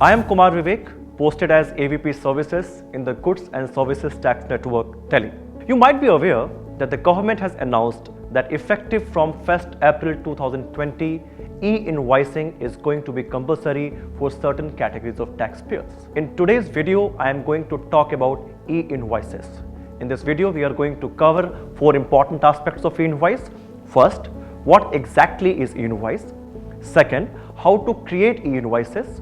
I am Kumar Vivek, posted as AVP-Services in the Goods and Services Tax Network, Delhi. You might be aware that the government has announced that effective from 1st April 2020, e-invoicing is going to be compulsory for certain categories of taxpayers. In today's video, I am going to talk about e-invoices. In this video, we are going to cover 4 important aspects of e-invoice. First, what exactly is e-invoice? Second, how to create e-invoices.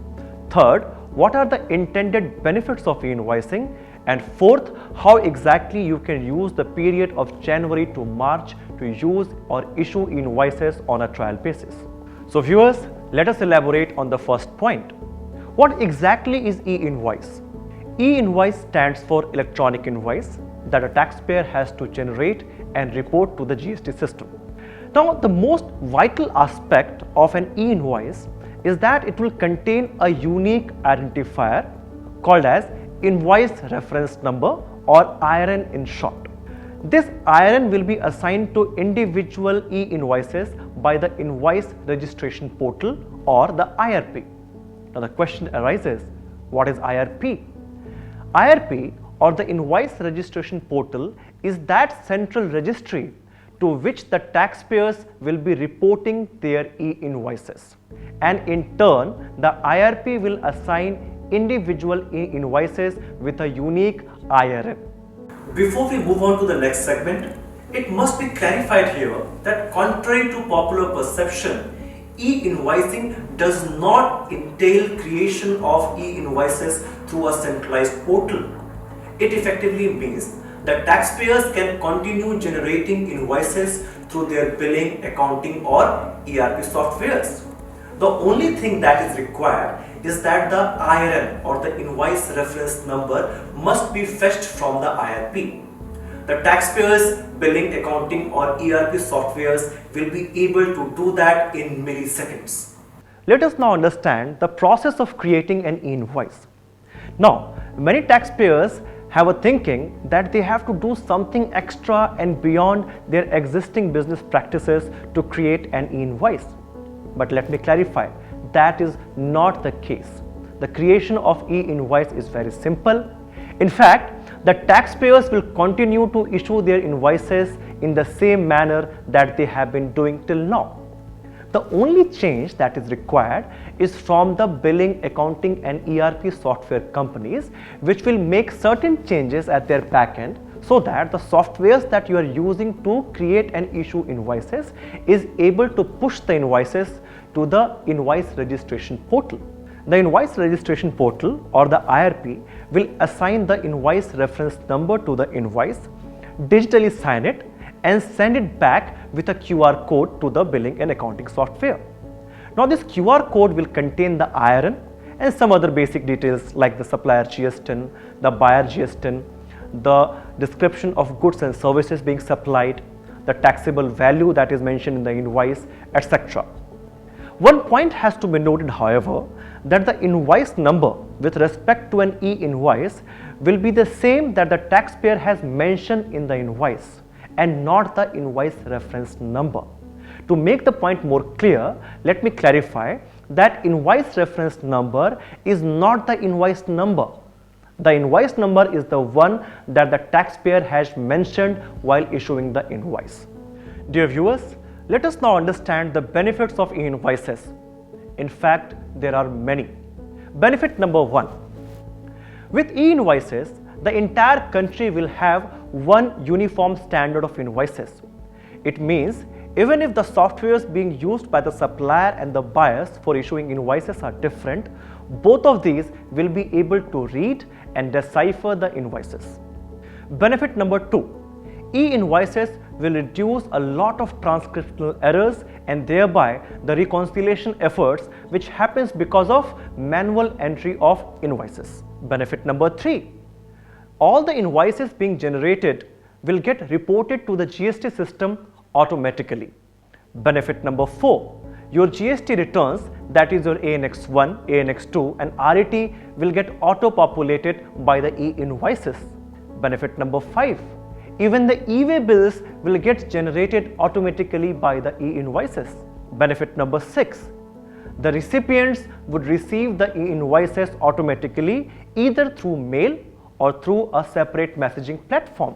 Third, what are the intended benefits of e-invoicing? And fourth, how exactly you can use the period of January to March to use or issue invoices on a trial basis. So viewers, let us elaborate on the first point. What exactly is e-invoice? E-invoice stands for electronic invoice that a taxpayer has to generate and report to the GST system. Now, the most vital aspect of an e-invoice is that it will contain a unique identifier called as invoice reference number, or IRN in short. This IRN will be assigned to individual e-invoices by the Invoice Registration Portal, or the IRP. Now the question arises, what is IRP? IRP, or the Invoice Registration Portal, is that central registry to which the taxpayers will be reporting their e-invoices, and in turn the IRP will assign individual e-invoices with a unique IRN. Before we move on to the next segment, it must be clarified here that contrary to popular perception, e-invoicing does not entail creation of e-invoices through a centralized portal. It effectively means that taxpayers can continue generating invoices through their billing, accounting or ERP softwares. The only thing that is required is that the IRN, or the invoice reference number, must be fetched from the IRP. The taxpayers' billing, accounting or ERP softwares will be able to do that in milliseconds. Let us now understand the process of creating an e-invoice. Now, many taxpayers have a thinking that they have to do something extra and beyond their existing business practices to create an e-invoice. But let me clarify, that is not the case. The creation of e-invoice is very simple. In fact, the taxpayers will continue to issue their invoices in the same manner that they have been doing till now. The only change that is required is from the billing, accounting and ERP software companies, which will make certain changes at their backend so that the softwares that you are using to create and issue invoices is able to push the invoices to the Invoice Registration Portal. The Invoice Registration Portal, or the IRP, will assign the invoice reference number to the invoice, digitally sign it and send it back with a QR code to the billing and accounting software. Now this QR code will contain the IRN and some other basic details like the supplier GSTN, the buyer GSTN, the description of goods and services being supplied, the taxable value that is mentioned in the invoice, etc. One point has to be noted, however, that the invoice number with respect to an e-invoice will be the same that the taxpayer has mentioned in the invoice, and not the invoice reference number. To make the point more clear, let me clarify that invoice reference number is not the invoice number. The invoice number is the one that the taxpayer has mentioned while issuing the invoice. Dear viewers, let us now understand the benefits of e-invoices. In fact, there are many. Benefit number 1. With e-invoices, the entire country will have one uniform standard of invoices. It means even if the softwares being used by the supplier and the buyers for issuing invoices are different, both of these will be able to read and decipher the invoices. Benefit number 2. E-invoices will reduce a lot of transcriptional errors and thereby the reconciliation efforts which happens because of manual entry of invoices. Benefit number 3. All the invoices being generated will get reported to the GST system automatically. Benefit number 4. Your GST returns, that is your ANX1, ANX2 and RET, will get auto-populated by the e-invoices. Benefit number 5. Even the e-way bills will get generated automatically by the e-invoices. Benefit number 6. The recipients would receive the e-invoices automatically either through mail or through a separate messaging platform.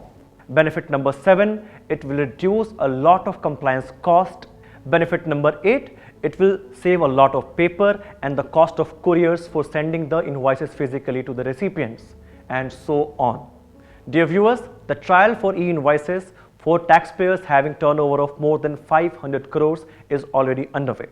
Benefit number 7, it will reduce a lot of compliance cost. Benefit number 8, it will save a lot of paper and the cost of couriers for sending the invoices physically to the recipients, and so on. Dear viewers, the trial for e-invoices for taxpayers having turnover of more than 500 crores is already underway.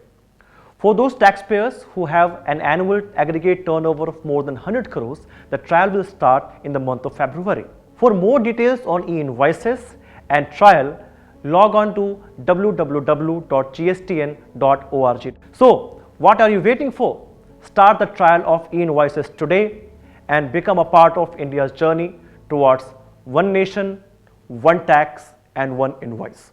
For those taxpayers who have an annual aggregate turnover of more than 100 crores, the trial will start in the month of February. For more details on e-invoices and trial, log on to www.gstn.org. So, what are you waiting for? Start the trial of e-invoices today and become a part of India's journey towards one nation, one tax and one invoice.